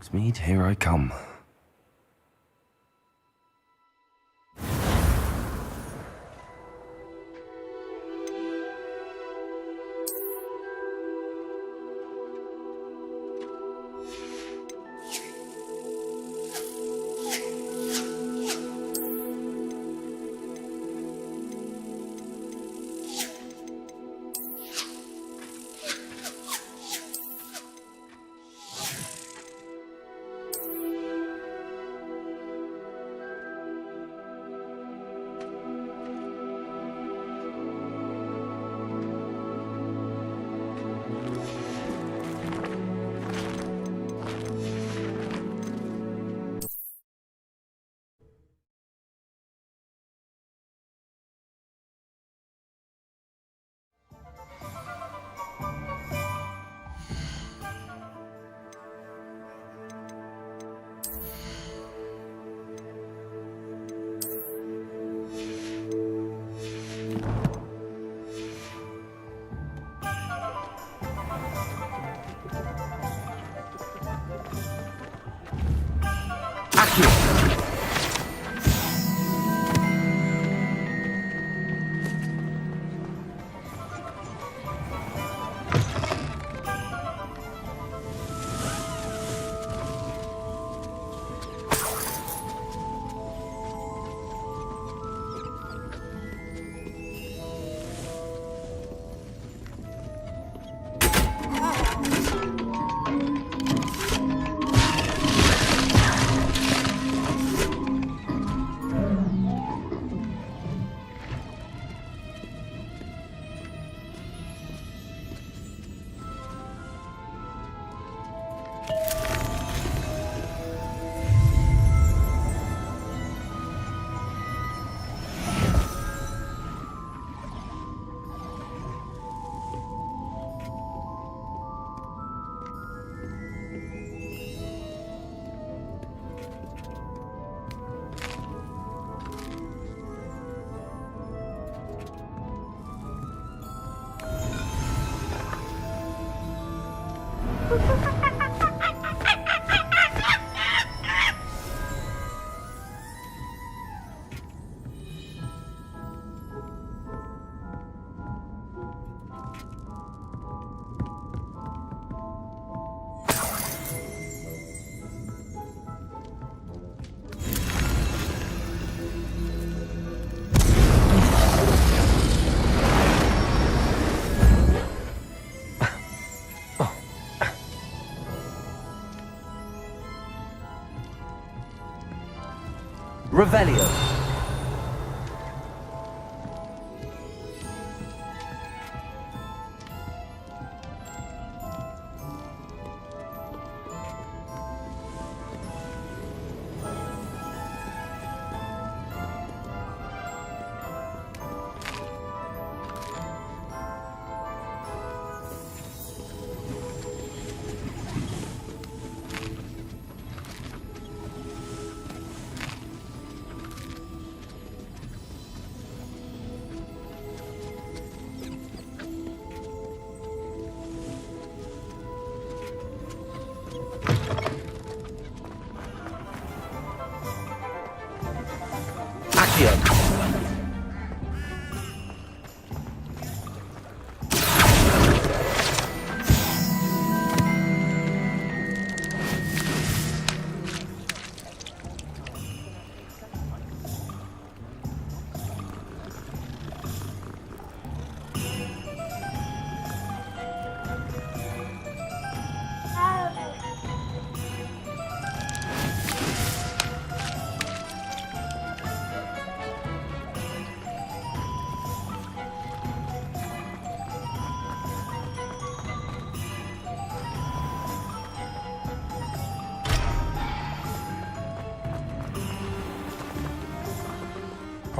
Hogsmeade, here I come. Revelio.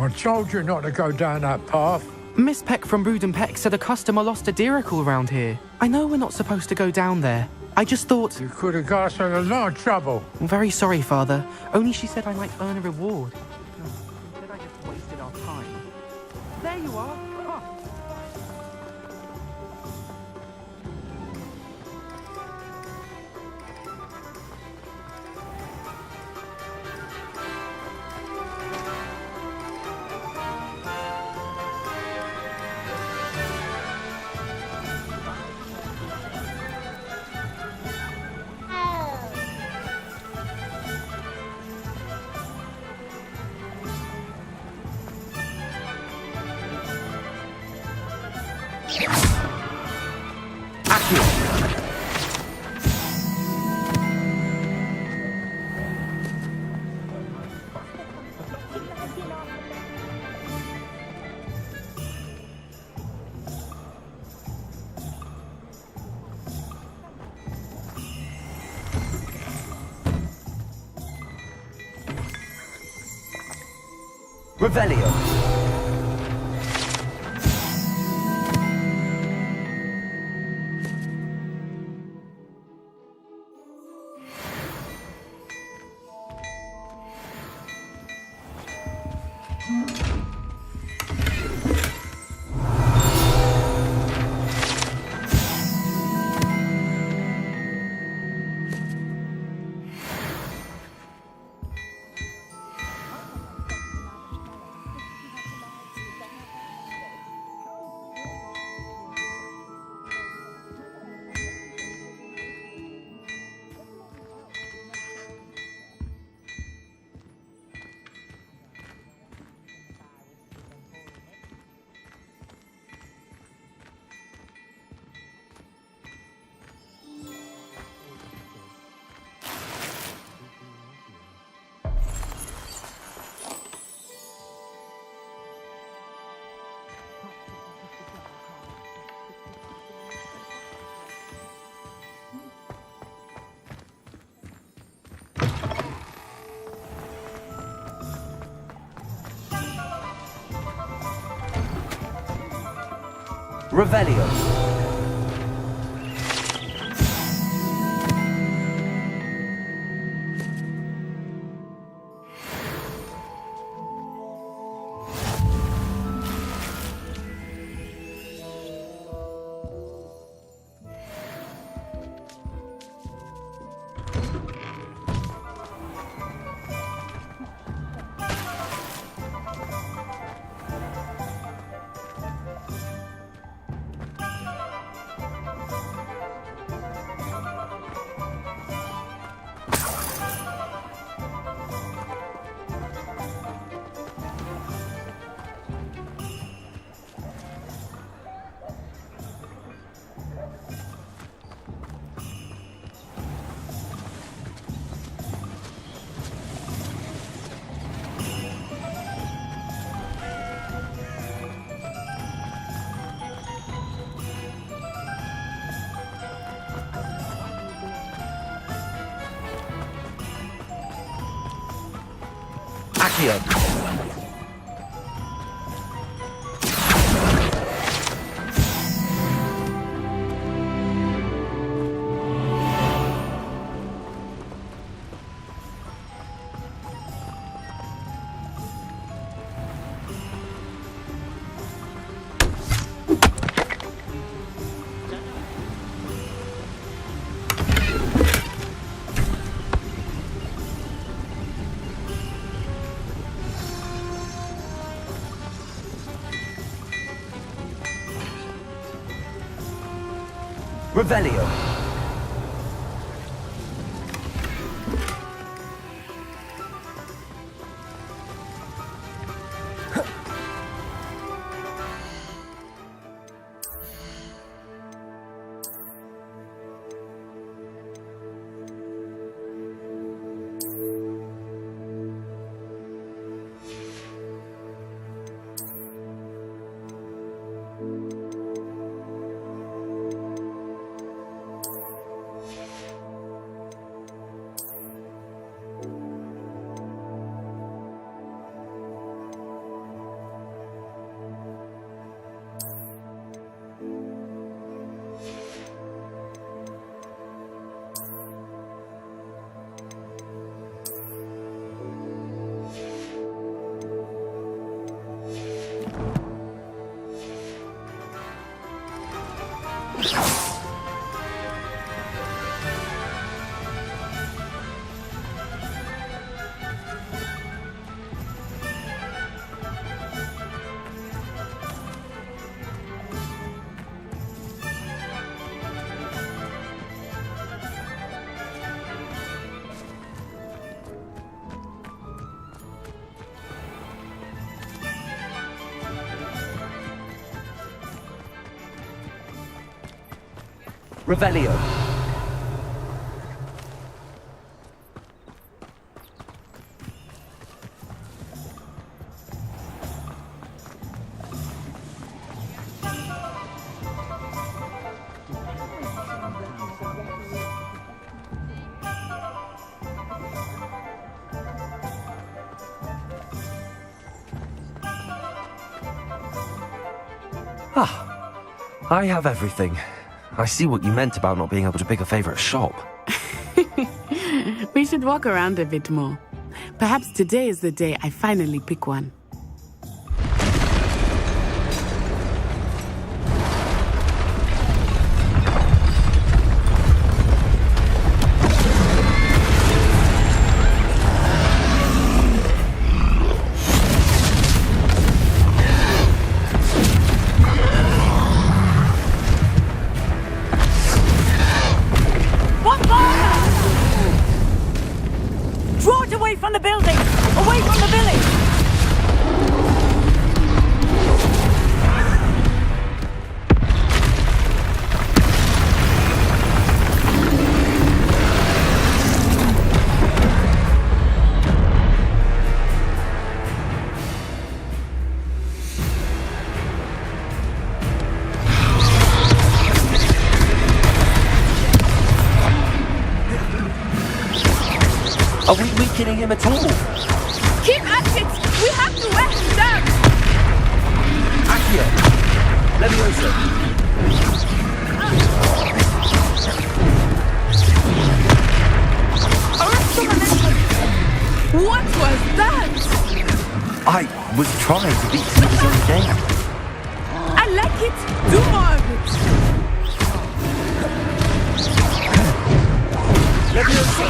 I told you not to go down that path. Miss Peck from Brood and Peck said a customer lost a deeracle around here. I know we're not supposed to go down there. I just thought... You could have got us in a lot of trouble. I'm very sorry, Father. Only she said I might earn a reward. Instead, I just wasted our time. There you are. Huh. Revelio. Revelio. Accio. Revelio. Revelio. I have everything. I see what you meant about not being able to pick a favorite shop. We should walk around a bit more. Perhaps today is the day I finally pick one. Draw it away from the building! Away from the village! Are we weakening him at all? Keep at it! We have to wear him down! Accio. Leviosa. What was that? I was trying to beat Caesar's game. I like it! Do more of it! Leviosa.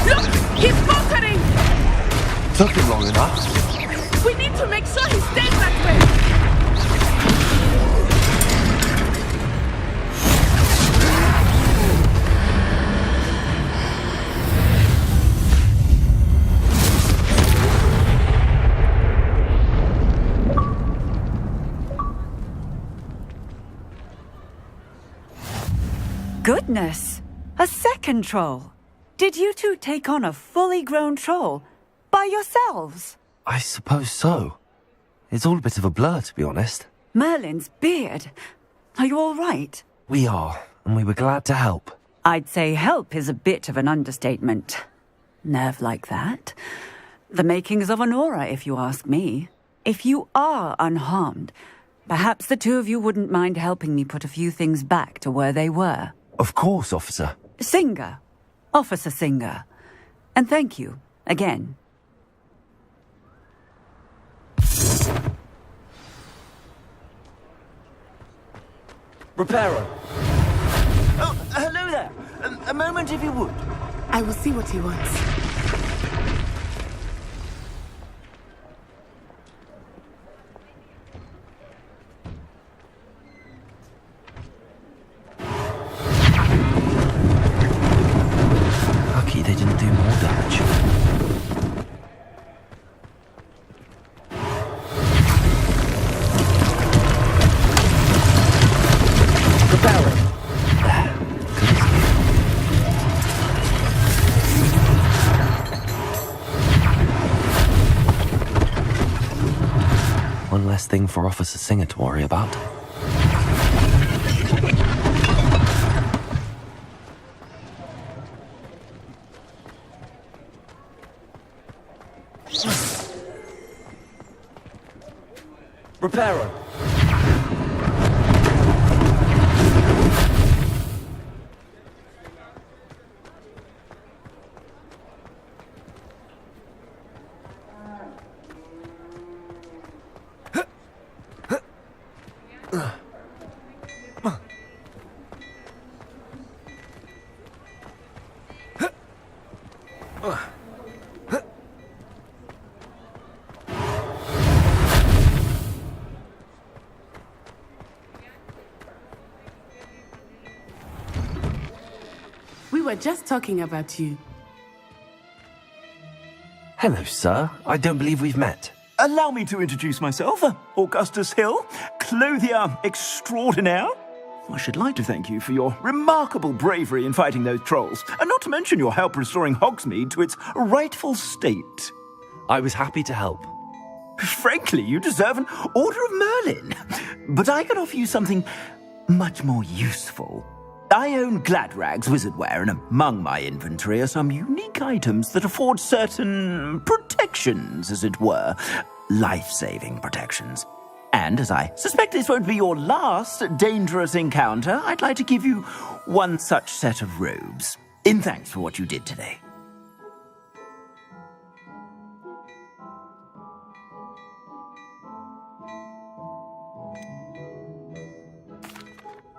Look! He's faltering! Took him long enough. We need to make sure he stays that way! Goodness! A second troll! Did you two take on a fully grown troll? By yourselves? I suppose so. It's all a bit of a blur, to be honest. Merlin's beard. Are you all right? We are, and we were glad to help. I'd say help is a bit of an understatement. Nerve like that. The makings of an aura, if you ask me. If you are unharmed, perhaps the two of you wouldn't mind helping me put a few things back to where they were. Of course, officer. Singer. Officer Singer. And thank you, again. Reparo. Oh, hello there. A moment if you would. I will see what he wants. Lucky they didn't do more damage. Reparo. One less thing for Officer Singer to worry about. Reparo. We were just talking about you. Hello, sir. I don't believe we've met. Allow me to introduce myself, Augustus Hill, clothier extraordinaire. I should like to thank you for your remarkable bravery in fighting those trolls, and not to mention your help restoring Hogsmeade to its rightful state. I was happy to help. Frankly, you deserve an Order of Merlin. But I can offer you something much more useful. I own Gladrag's wizardwear, and among my inventory are some unique items that afford certain protections, as it were. Life-saving protections. And as I suspect this won't be your last dangerous encounter, I'd like to give you one such set of robes, in thanks for what you did today.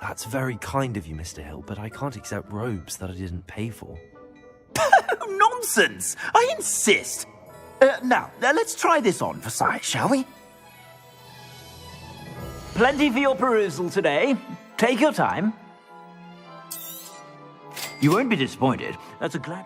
That's very kind of you, Mr. Hill, but I can't accept robes that I didn't pay for. Nonsense! I insist! Now, let's try this on for size, shall we? Plenty for your perusal today. Take your time. You won't be disappointed. That's a glad...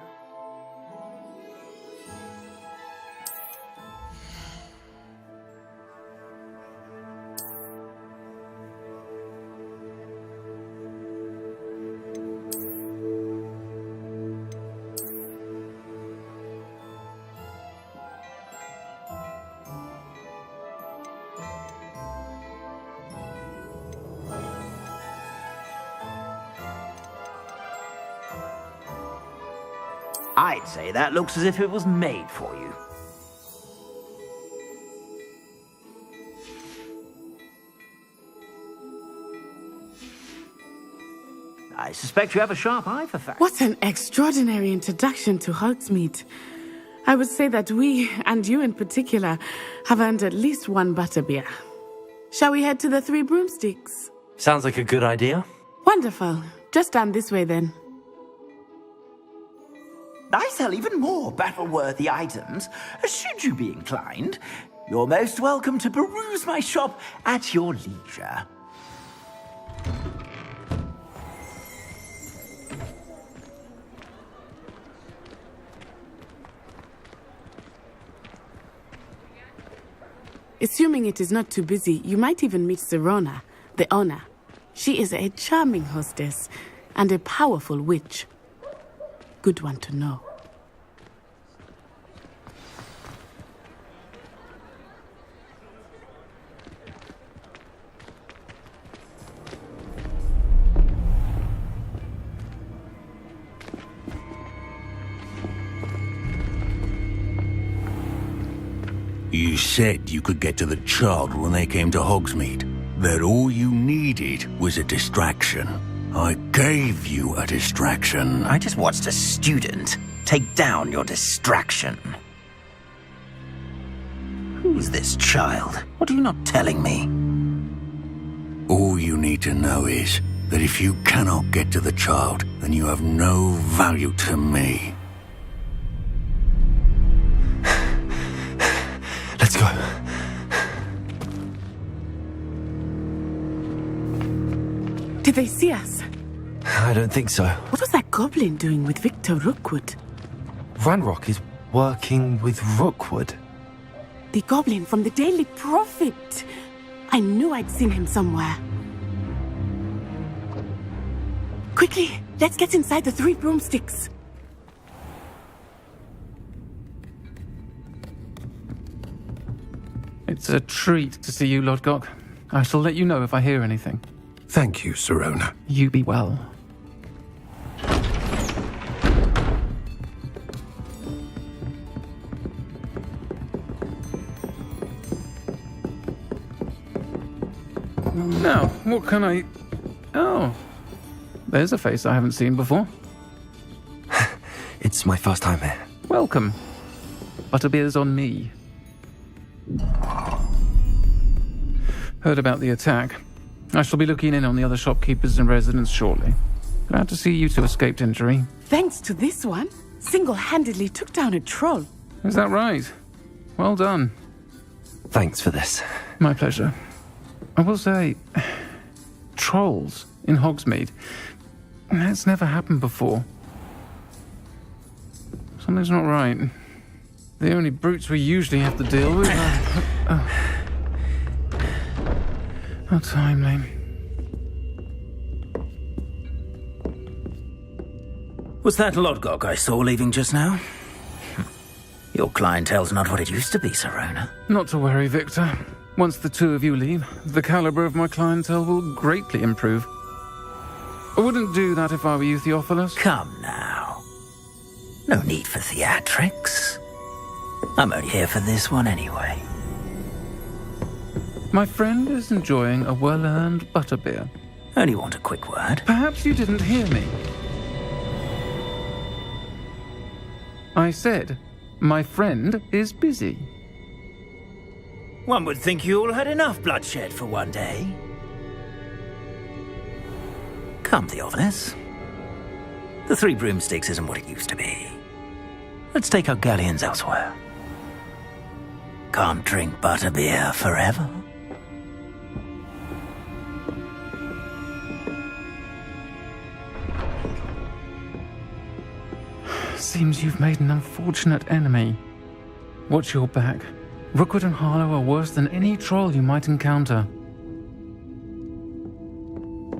I'd say that looks as if it was made for you. I suspect you have a sharp eye for facts. What an extraordinary introduction to Hogsmeade. I would say that we, and you in particular, have earned at least one butterbeer. Shall we head to the Three Broomsticks? Sounds like a good idea. Wonderful. Just down this way then. I sell even more battle-worthy items, should you be inclined. You're most welcome to peruse my shop at your leisure. Assuming it is not too busy, you might even meet Sirona, the owner. She is a charming hostess and a powerful witch. Good one to know. You said you could get to the child when they came to Hogsmeade. That all you needed was a distraction. I gave you a distraction. I just watched a student take down your distraction. Who's this child? What are you not telling me? All you need to know is that if you cannot get to the child, then you have no value to me. Let's go. Did they see us? I don't think so. What was that goblin doing with Victor Rookwood? Ranrock is working with Rookwood. The goblin from the Daily Prophet. I knew I'd seen him somewhere. Quickly, let's get inside the Three Broomsticks. It's a treat to see you, Lodgok. I shall let you know if I hear anything. Thank you, Sirona. You be well. Now, what can I... Oh, there's a face I haven't seen before. It's my first time here. Welcome. Butterbeer's on me. Heard about the attack. I shall be looking in on the other shopkeepers and residents shortly. Glad to see you two escaped injury. Thanks to this one, single-handedly took down a troll. Is that right? Well done. Thanks for this. My pleasure. I will say, trolls in Hogsmeade. That's never happened before. Something's not right. The only brutes we usually have to deal with are... How timely. Was that Lodgok I saw leaving just now? Your clientele's not what it used to be, Sirona. Not to worry, Victor. Once the two of you leave, the caliber of my clientele will greatly improve. I wouldn't do that if I were you, Theophilus. Come now. No need for theatrics. I'm only here for this one anyway. My friend is enjoying a well-earned butterbeer. Only want a quick word. Perhaps you didn't hear me. I said, my friend is busy. One would think you all had enough bloodshed for one day. Come, Theophilus. The Three Broomsticks isn't what it used to be. Let's take our galleons elsewhere. Can't drink butterbeer forever. Seems you've made an unfortunate enemy. Watch your back. Rookwood and Harlow are worse than any troll you might encounter.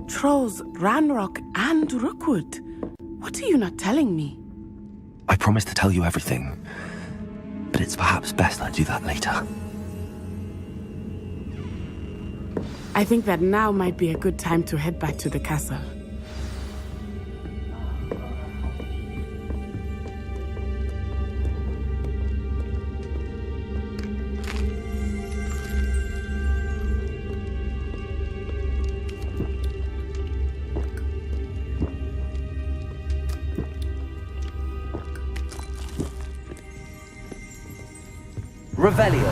Trolls, Ranrock, and Rookwood. What are you not telling me? I promised to tell you everything, but it's perhaps best I do that later. I think that now might be a good time to head back to the castle. Revelio.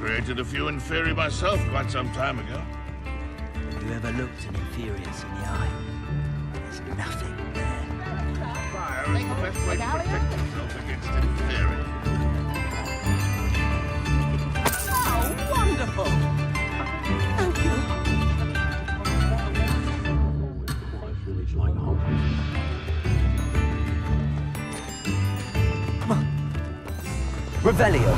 Created a few inferi myself quite some time ago. Have you ever looked an Inferius in the eye? There's nothing there. Fire is the best way to protect yourself against inferi. Oh, wonderful! Thank you. Revelio.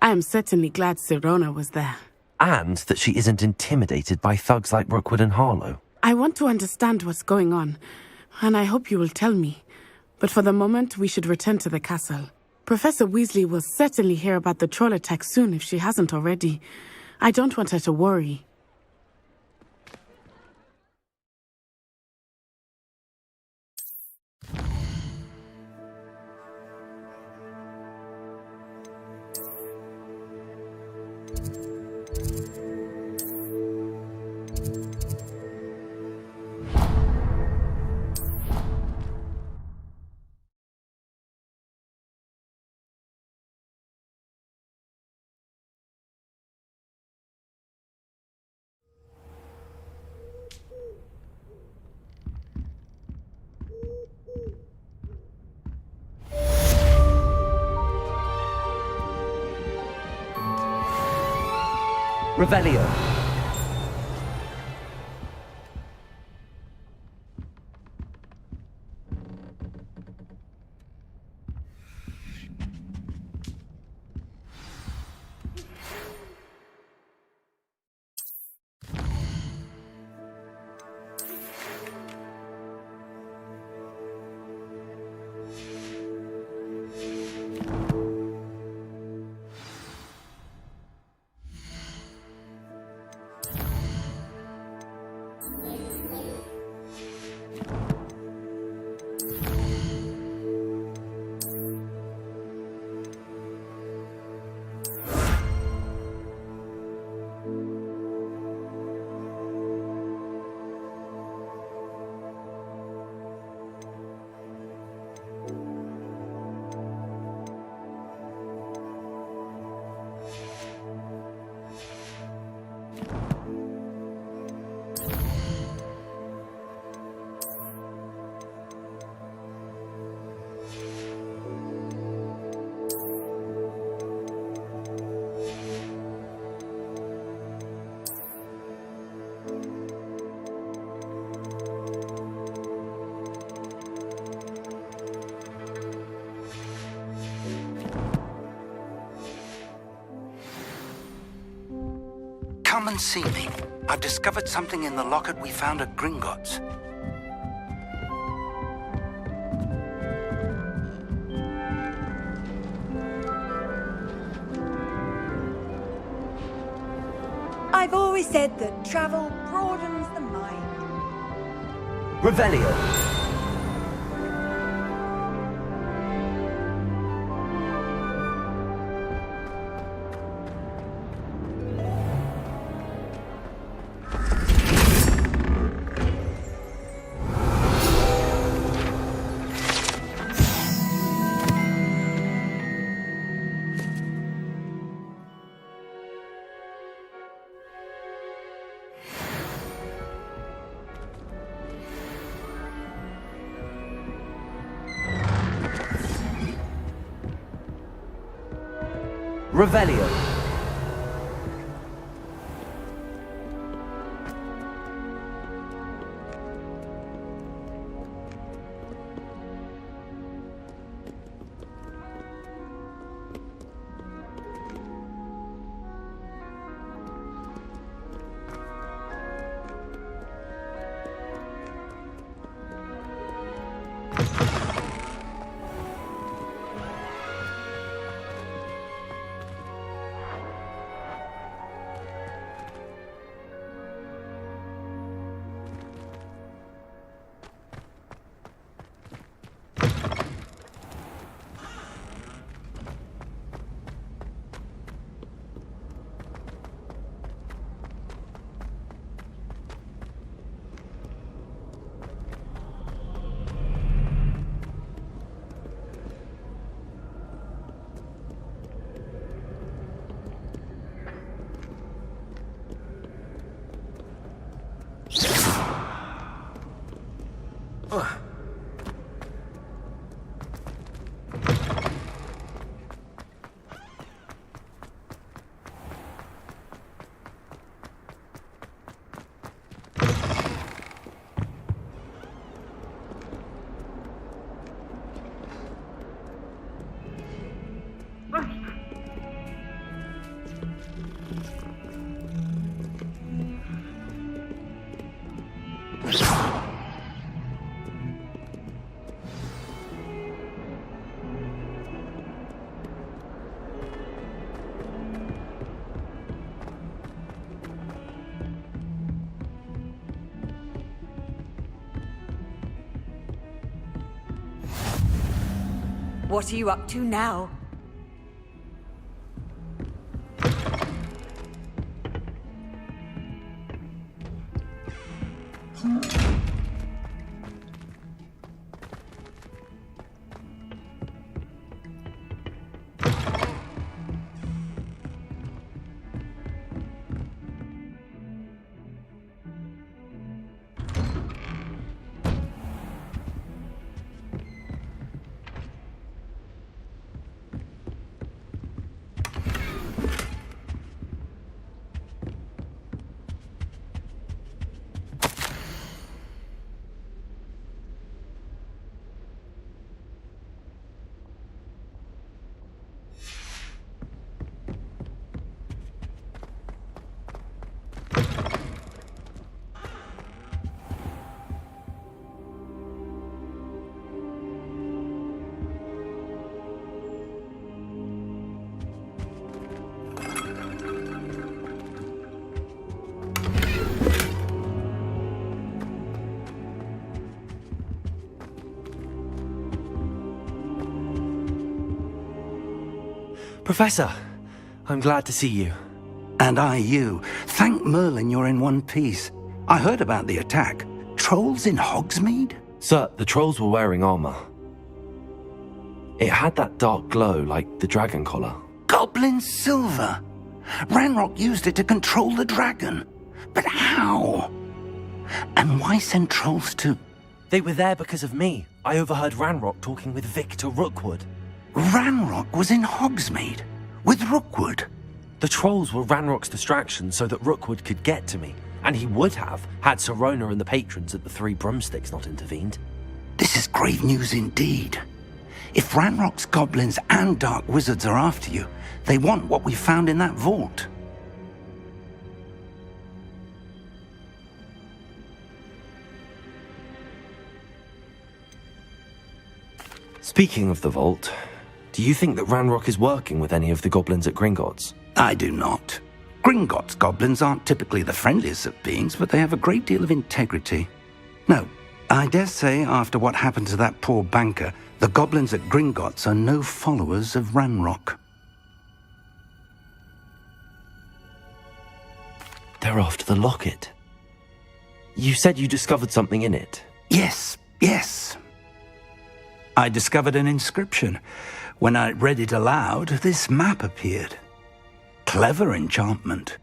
I am certainly glad Sirona was there. And that she isn't intimidated by thugs like Rookwood and Harlow. I want to understand what's going on, and I hope you will tell me. But for the moment, we should return to the castle. Professor Weasley will certainly hear about the troll attack soon if she hasn't already. I don't want her to worry. Revelio. Come and see me. I've discovered something in the locket we found at Gringotts. I've always said that travel broadens the mind. Revelio. Revelio. What are you up to now? Professor, I'm glad to see you. And I you. Thank Merlin you're in one piece. I heard about the attack. Trolls in Hogsmeade? Sir, the trolls were wearing armor. It had that dark glow like the dragon collar. Goblin silver! Ranrock used it to control the dragon. But how? And why send trolls to... They were there because of me. I overheard Ranrock talking with Victor Rookwood. Ranrock was in Hogsmeade? With Rookwood? The trolls were Ranrock's distraction so that Rookwood could get to me. And he would have, had Sirona and the patrons at the Three Broomsticks not intervened. This is grave news indeed. If Ranrock's goblins and dark wizards are after you, they want what we found in that vault. Speaking of the vault, do you think that Ranrock is working with any of the goblins at Gringotts? I do not. Gringotts goblins aren't typically the friendliest of beings, but they have a great deal of integrity. No, I dare say after what happened to that poor banker, the goblins at Gringotts are no followers of Ranrock. They're after the locket. You said you discovered something in it. Yes. I discovered an inscription. When I read it aloud, this map appeared. Clever enchantment.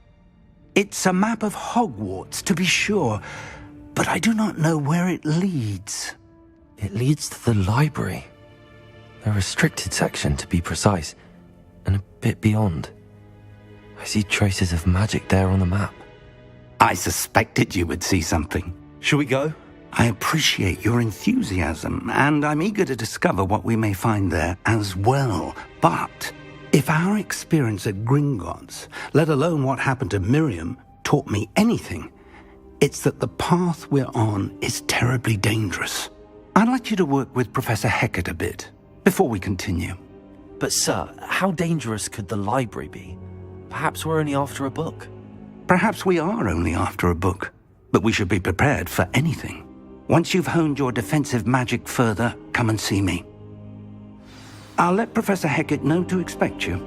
It's a map of Hogwarts, to be sure, but I do not know where it leads. It leads to the library. A restricted section, to be precise, and a bit beyond. I see traces of magic there on the map. I suspected you would see something. Shall we go? I appreciate your enthusiasm, and I'm eager to discover what we may find there as well. But if our experience at Gringotts, let alone what happened to Miriam, taught me anything, it's that the path we're on is terribly dangerous. I'd like you to work with Professor Hecat a bit before we continue. But sir, how dangerous could the library be? Perhaps we're only after a book. Perhaps we are only after a book, but we should be prepared for anything. Once you've honed your defensive magic further, come and see me. I'll let Professor Hecat know to expect you.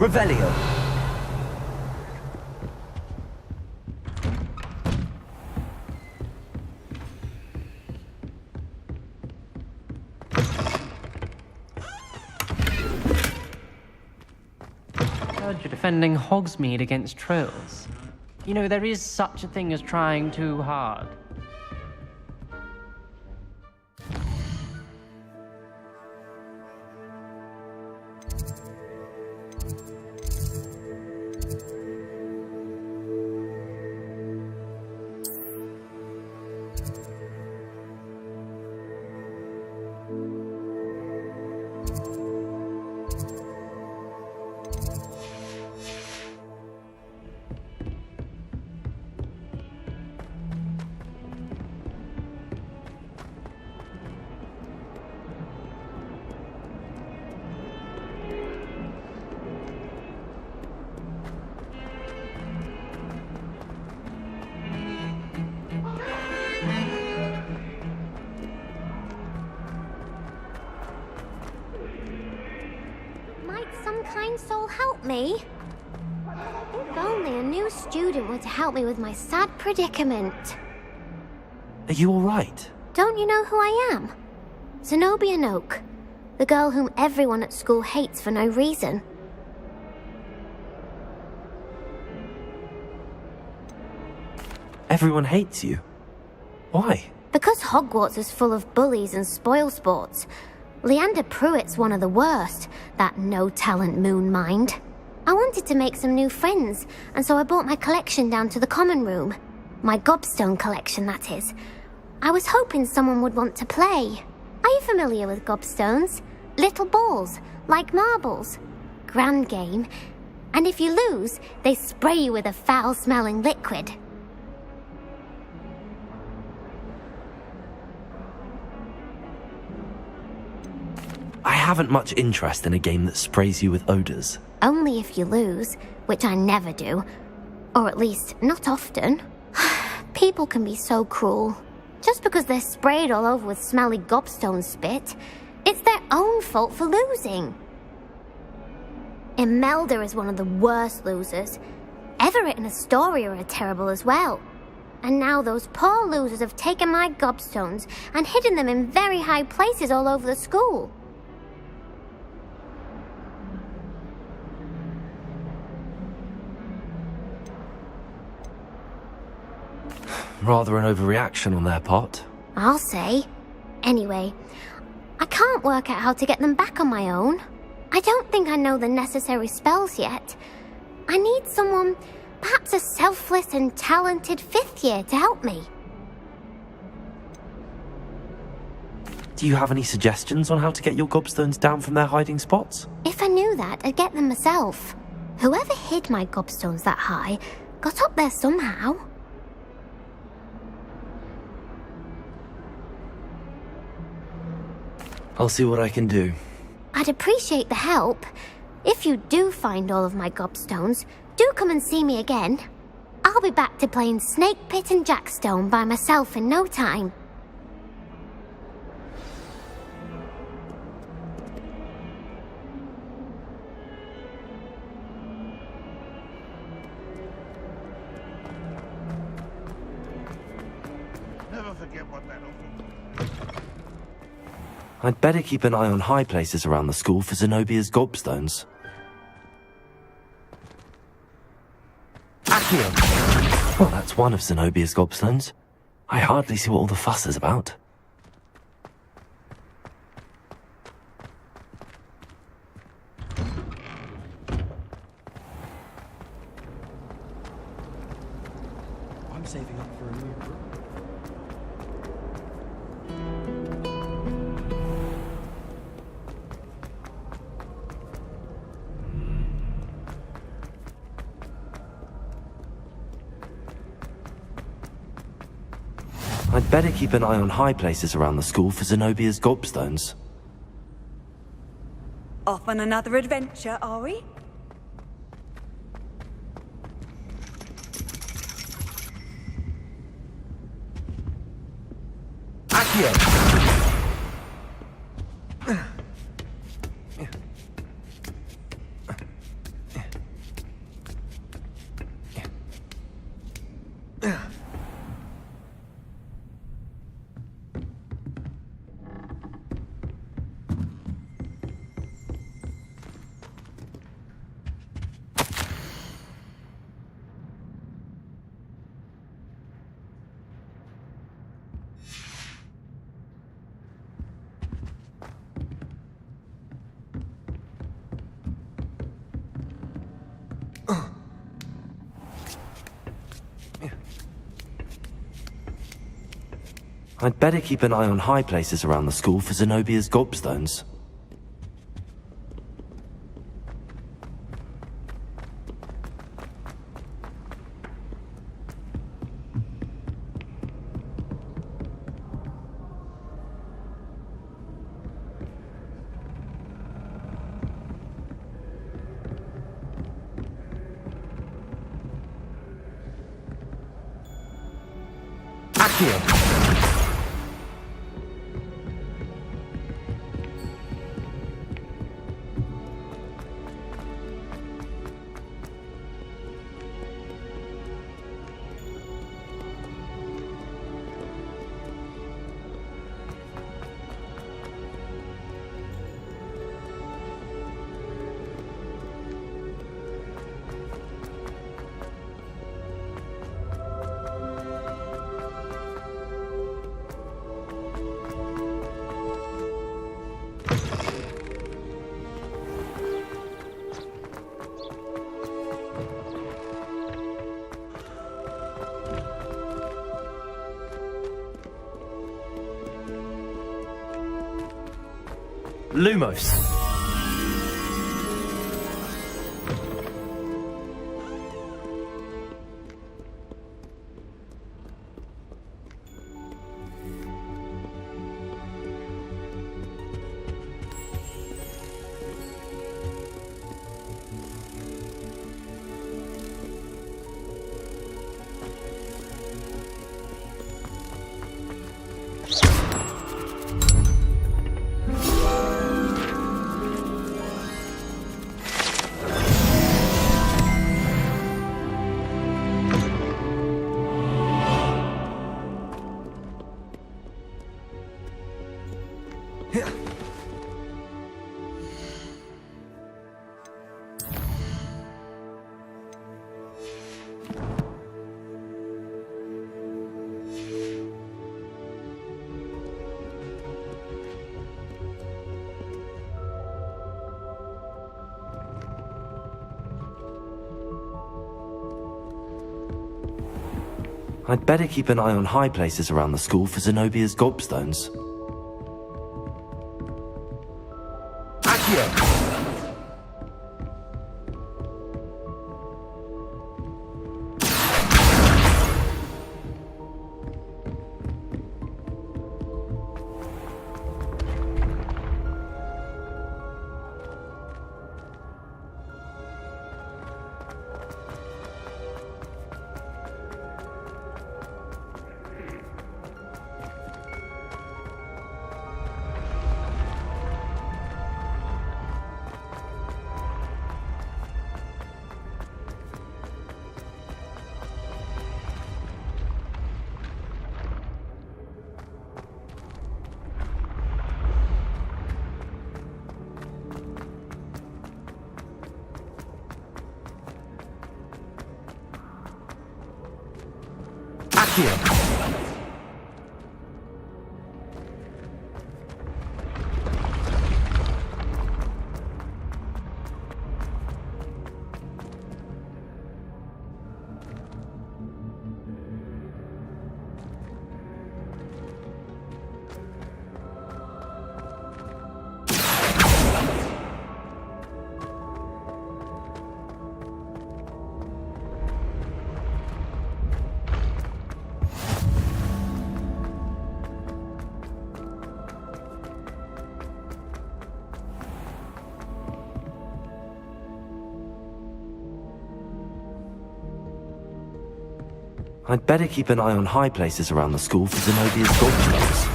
Revelio. Heard you're defending Hogsmeade against trolls. You know, there is such a thing as trying too hard. Might some kind soul help me? If only a new student were to help me with my sad predicament. Are you alright? Don't you know who I am? Zenobia Noak, the girl whom everyone at school hates for no reason. Everyone hates you. Why? Because Hogwarts is full of bullies and spoilsports. Leander Pruitt's one of the worst, that no-talent moon mind. I wanted to make some new friends, and so I brought my collection down to the common room. My gobstone collection, that is. I was hoping someone would want to play. Are you familiar with gobstones? Little balls, like marbles. Grand game. And if you lose, they spray you with a foul-smelling liquid. I haven't much interest in a game that sprays you with odours. Only if you lose, which I never do. Or at least, not often. People can be so cruel. Just because they're sprayed all over with smelly gobstone spit, it's their own fault for losing. Imelda is one of the worst losers. Everett and Astoria are terrible as well. And now those poor losers have taken my gobstones and hidden them in very high places all over the school. Rather an overreaction on their part. I'll say. Anyway, I can't work out how to get them back on my own. I don't think I know the necessary spells yet. I need someone, perhaps a selfless and talented 5th year to help me. Do you have any suggestions on how to get your gobstones down from their hiding spots? If I knew that, I'd get them myself. Whoever hid my gobstones that high got up there somehow. I'll see what I can do. I'd appreciate the help. If you do find all of my gobstones, do come and see me again. I'll be back to playing Snake Pit and Jackstone by myself in no time. Never forget what that offered. I'd better keep an eye on high places around the school for Zenobia's gobstones. Accio! Well, that's one of Zenobia's gobstones. I hardly see what all the fuss is about. I'm saving up for a new room. I'd better keep an eye on high places around the school for Zenobia's gobstones. Off on another adventure, are we? Accio! I'd better keep an eye on high places around the school for Zenobia's gobstones. Accio! Lumos. I'd better keep an eye on high places around the school for Zenobia's gobstones. Accio! Accio! I'd better keep an eye on high places around the school for Zenobia's gobstones.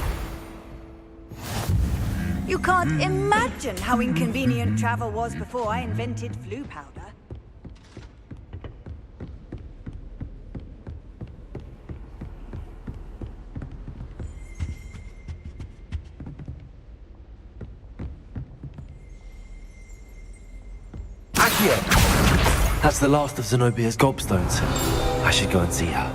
You can't imagine how inconvenient travel was before I invented flu powder. Accio! That's the last of Zenobia's gobstones. I should go and see her.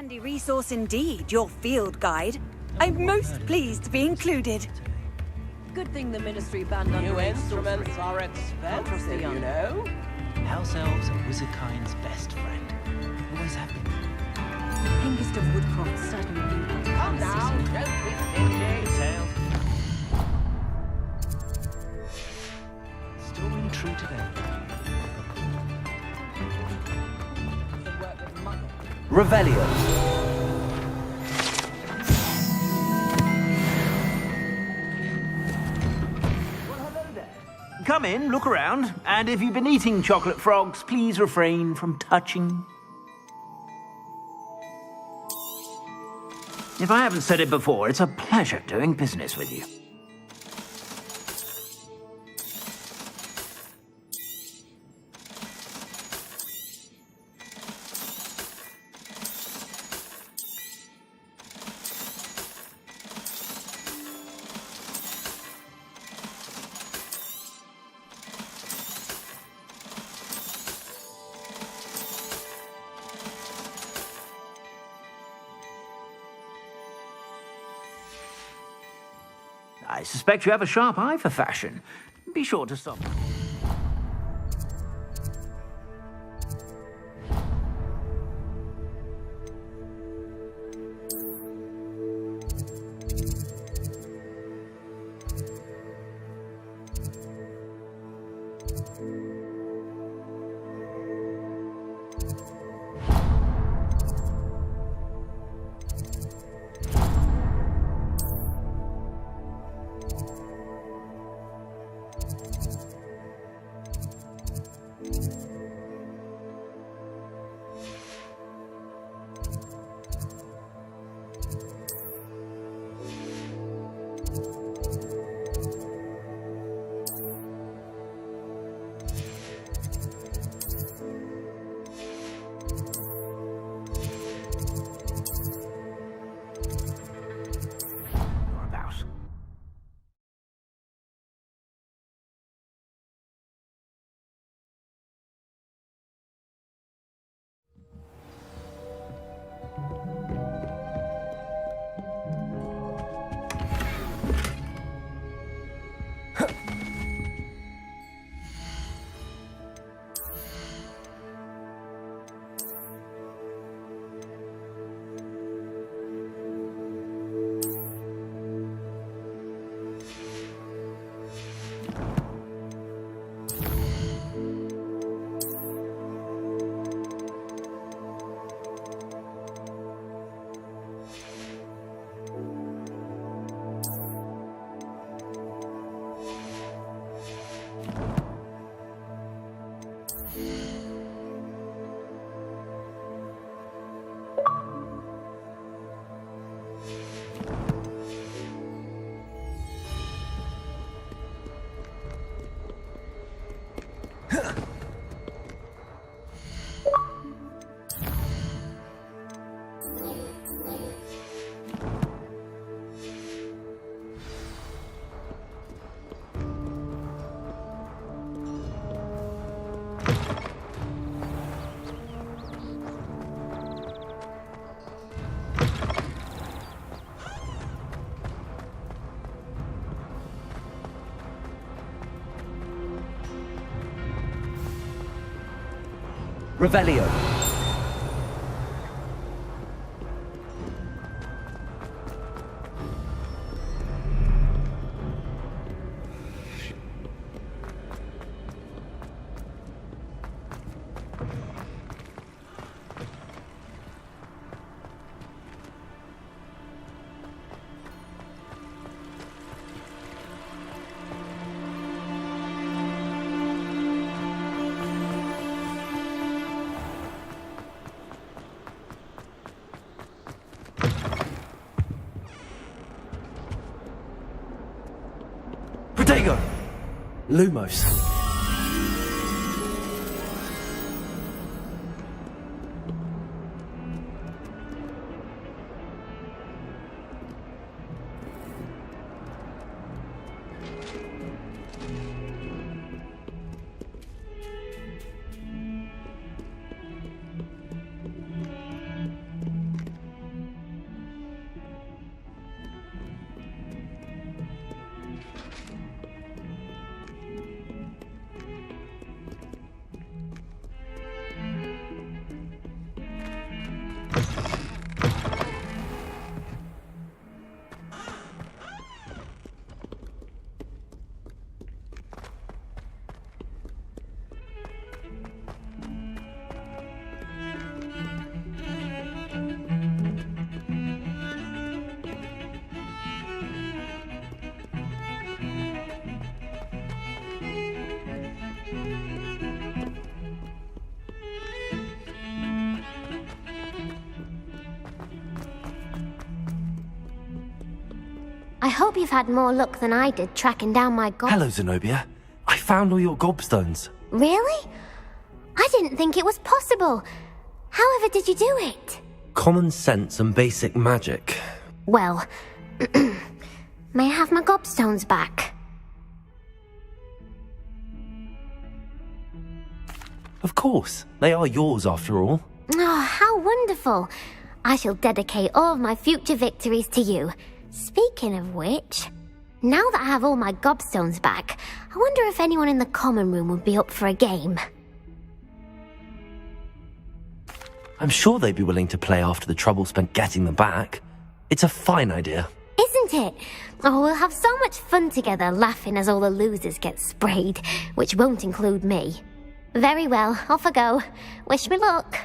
handy resource indeed, your field guide. I'm most pleased to be included. Good thing the Ministry banned new instruments are expensive, you know. House elves are wizardkind's best friend. Always have been. Hengist of Woodcroft certainly knew how to Come now, don't be stingy. Tails. Still ring true today. Revelio. Come in, look around, and if you've been eating chocolate frogs, please refrain from touching. If I haven't said it before, it's a pleasure doing business with you. I suspect you have a sharp eye for fashion. Be sure to stop. Revelio. Protego! Lumos. I hope you've had more luck than I did tracking down my Hello, Zenobia. I found all your gobstones. Really? I didn't think it was possible. However did you do it? Common sense and basic magic. Well, may I have my gobstones back? Of course. They are yours after all. Oh, how wonderful. I shall dedicate all of my future victories to you. Speaking of which, now that I have all my gobstones back, I wonder if anyone in the common room would be up for a game. I'm sure they'd be willing to play after the trouble spent getting them back. It's a fine idea. Isn't it? Oh, we'll have so much fun together laughing as all the losers get sprayed, which won't include me. Very well, off I go. Wish me luck.